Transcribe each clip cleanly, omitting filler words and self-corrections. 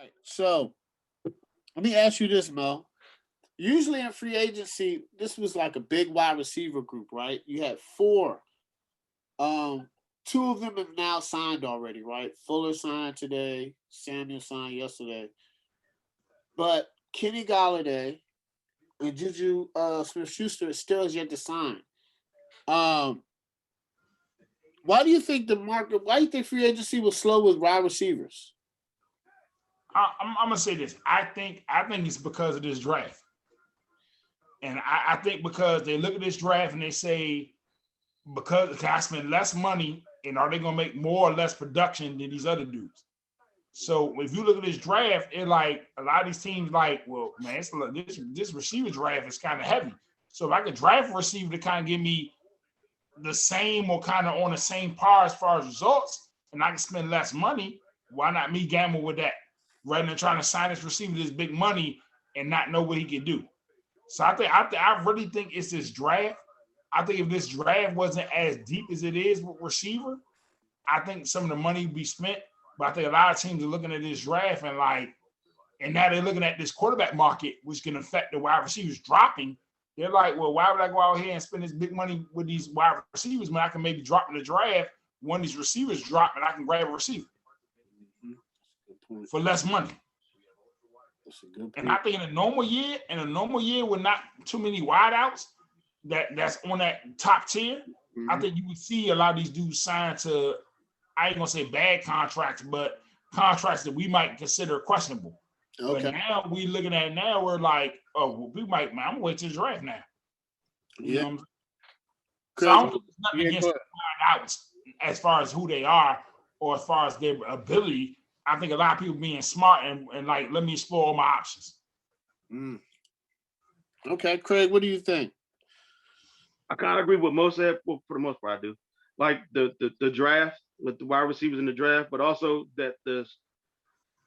right. So let me ask you this, Mo. Usually in free agency, this was like a big wide receiver group, right? You had four. Um, Two of them have now signed already, right? Fuller signed today. Samuel signed yesterday. But Kenny Galladay and Juju Smith Schuster still has yet to sign. Um, why do you think the market? Why do you think free agency was slow with wide receivers? I'm gonna say this. I think it's because of this draft, and I think because they look at this draft and they say because I spend less money, and are they gonna make more or less production than these other dudes? So if you look at this draft, it like a lot of these teams like, well, man, this receiver draft is kind of heavy. So if I could draft a receiver to kind of give me the same or kind of on the same par as far as results, and I can spend less money, why not me gamble with that rather than trying to sign this receiver this big money and not know what he can do? So I really think it's this draft. I think if this draft wasn't as deep as it is with receiver, I think some of the money would be spent. But I think a lot of teams are looking at this draft and like, and now they're looking at this quarterback market, which can affect the wide receivers dropping. They're like, well, why would I go out here and spend this big money with these wide receivers when I can maybe drop in the draft when these receivers drop and I can grab a receiver for less money? That's a good And I point. think in a normal year with not too many wideouts that's on that top tier, I Mm-hmm. think you would see a lot of these dudes sign to, I ain't gonna say bad contracts, but contracts that we might consider questionable. But Okay. now we looking at it now, we're like, oh, well, we might, man, I'm gonna wait till the draft now. You Yeah. know what I'm saying? So I Craig. don't think there's nothing Yeah. Go against ahead. the wideouts as far as who they are or as far as their ability. I think a lot of people being smart and like, let me explore all my options. Mm. Okay, Craig. What do you think? I kind of agree with most of that. Well, for the most part, I do. Like the draft with the wide receivers in the draft, but also that there's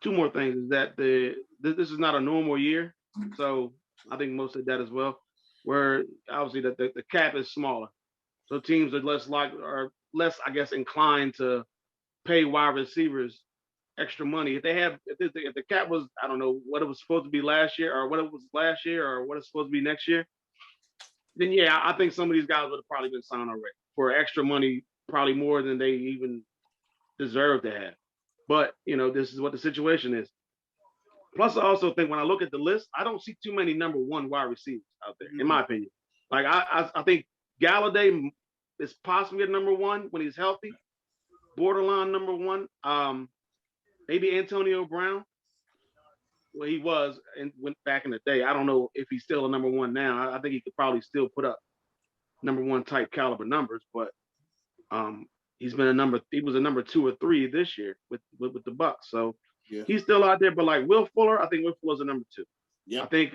two more things is that this is not a normal year, so I think most of that as well. Where obviously that the cap is smaller, so teams are less, I guess, inclined to pay wide receivers extra money. If the cap was, I don't know what it was supposed to be last year or what it was last year or what it's supposed to be next year, then yeah, I think some of these guys would have probably been signed already for extra money, probably more than they even deserve to have. But this is what the situation is. Plus, I also think when I look at the list, I don't see too many number one wide receivers out there, in Mm-hmm. my opinion. Like I think Galladay is possibly at number one when he's healthy, borderline number one. Maybe Antonio Brown. Well, he was and went back in the day. I don't know if he's still a number one now. I think he could probably still put up number one type caliber numbers, but um, he's been a number. He was a number two or three this year with the Bucks, so Yeah. he's still out there. But like Will Fuller, I think Will Fuller's a number two. I Yep. think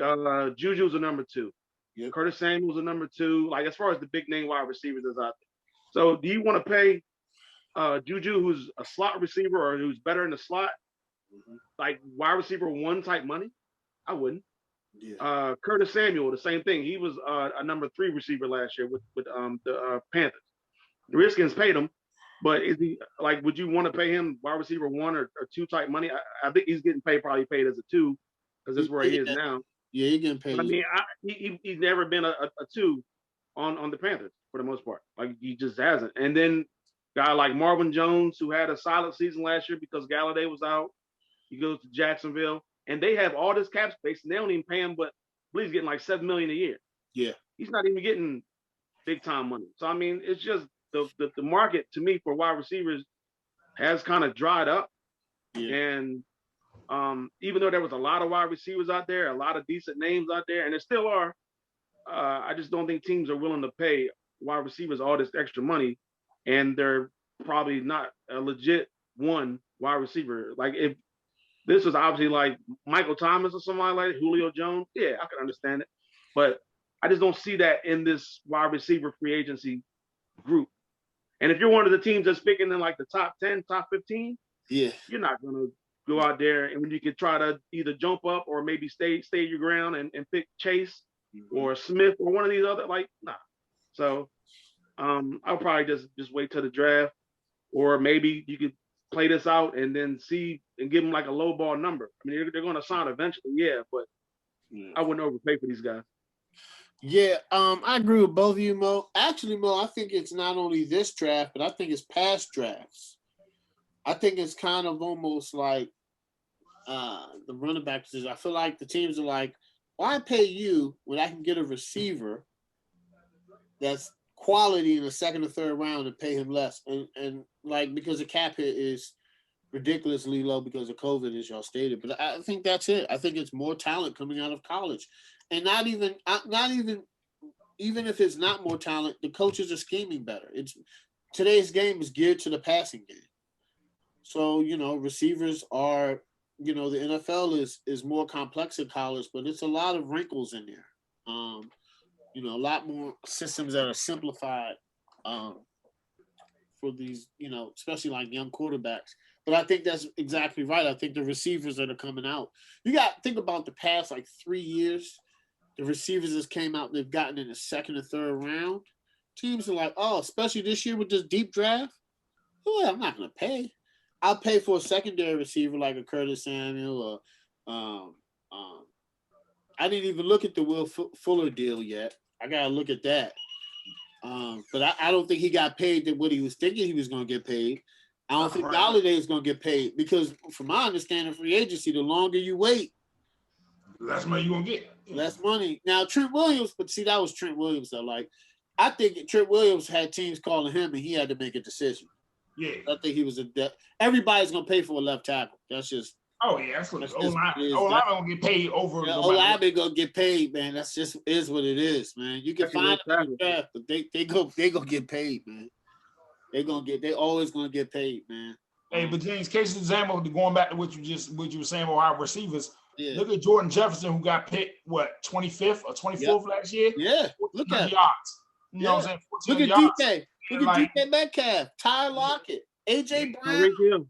Juju's a number two. Yep. Curtis Samuel's a number two. Like as far as the big name wide receivers is out there. So do you want to pay Juju, who's a slot receiver or who's better in the slot, Mm-hmm. like wide receiver one type money? I wouldn't. Yeah. Curtis Samuel, the same thing. He was a number three receiver last year with the Panthers. The Redskins paid him, but is he like? Would you want to pay him wide receiver one or two type money? I think he's getting probably paid as a two because that's where he is Yeah. now. Yeah. You're getting But I paid. mean, he's never been a two on the Panthers for the most part. Like he just hasn't. And then guy like Marvin Jones, who had a solid season last year because Galladay was out. He goes to Jacksonville, and they have all this cap space, and they don't even pay him. But he's getting like $7 million a year. Yeah. He's not even getting big time money. So I mean, it's just the market to me for wide receivers has kind of dried up. Yeah. And even though there was a lot of wide receivers out there, a lot of decent names out there, and there still are, I just don't think teams are willing to pay wide receivers all this extra money, and they're probably not a legit one wide receiver. Like if this was obviously like Michael Thomas or somebody like Julio Jones, yeah, I can understand it, but I just don't see that in this wide receiver free agency group. And if you're one of the teams that's picking in like the top 10, top 15, Yeah. you're not going to go out there and when you could try to either jump up or maybe stay your ground and pick Chase Mm-hmm. or Smith or one of these other, like, nah. So I'll probably just wait till the draft, or maybe you could play this out and then see and give them like a low ball number. I mean, they're going to sign eventually, yeah, but I wouldn't overpay for these guys. Yeah, I agree with both of you, Mo. Actually, Mo, I think it's not only this draft, but I think it's past drafts. I think it's kind of almost like the running back position. I feel like the teams are like, why pay you when I can get a receiver that's quality in the second or third round and pay him less? And like, because the cap hit is ridiculously low because of COVID, as y'all stated. But I think that's it. I think it's more talent coming out of college. And not even if it's not more talent, the coaches are scheming better. It's today's game is geared to the passing game. So, receivers are, the NFL is more complex in college, but it's a lot of wrinkles in there. A lot more systems that are simplified for these, especially like young quarterbacks. But I think that's exactly right. I think the receivers that are coming out, you got to think about the past like 3 years. The receivers that came out, they've gotten in the second or third round. Teams are like, oh, especially this year with this deep draft. Oh, I'm not going to pay. I'll pay for a secondary receiver like a Curtis Samuel or I didn't even look at the Will Fuller deal yet. I got to look at that. But I don't think he got paid what he was thinking he was going to get paid. I don't think Golladay is going to get paid because, from my understanding, free agency, the longer you wait, less money you're going to get. Less money. Now, Trent Williams, but see, that was Trent Williams, though. Like, I think Trent Williams had teams calling him, and he had to make a decision. Yeah. I think he was everybody's going to pay for a left tackle. That's just. Oh, yeah. That's what O-line going to get paid over. O-line going to get paid, man. That's just is what it is, man. You can find them in the draft, but they going to get paid, man. They always going to get paid, man. Hey, but James, case example, going back to what you were saying about our receivers. Yeah. Look at Jordan Jefferson, who got picked, 25th or 24th last year? Yeah. Look at yards. You know what I'm saying? Look at yards. DK. Look at DK Metcalf, Tyler Lockett, AJ Brown.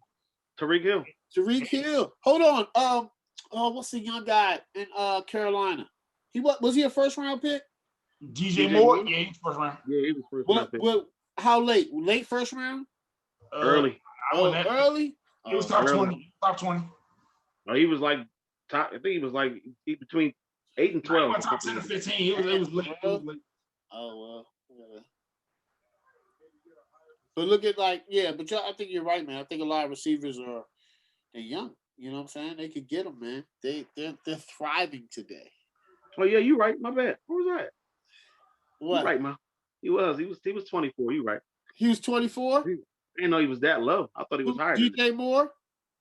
Tariq Hill. Hold on. What's the young guy in Carolina? Was he a first round pick? DJ Moore? Yeah, he was first round. Yeah, he was first round pick. How late? Late first round? Early. Early? He was top 20. Top 20. No, he was like top. I think he was like between 8 and 12. Top 10 to 15. It was late. Oh well. Yeah. But look at I think you're right, man. I think a lot of receivers they're young. You know what I'm saying? They could get them, man. They're thriving today. Oh yeah, you right. My bad. Who was that? What? You right, man. He was 24. You right. He was 24. I didn't know he was that low. I thought he was higher. DJ Moore.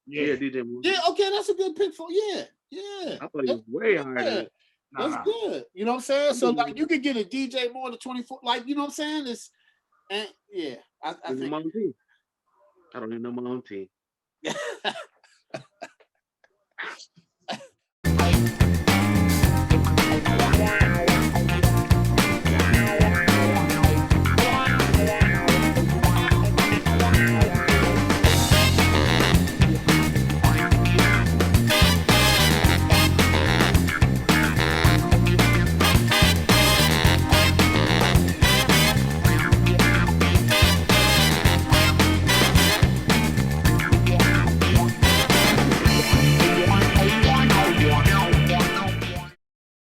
Yeah, DJ Moore. Yeah, okay, that's a good pick for. Yeah. I thought he was way higher than that. That's good. You know what I'm saying? So like you could get a DJ Moore to 24. Like you know what I'm saying? It's and yeah, I think. My own team. I don't even know my own team.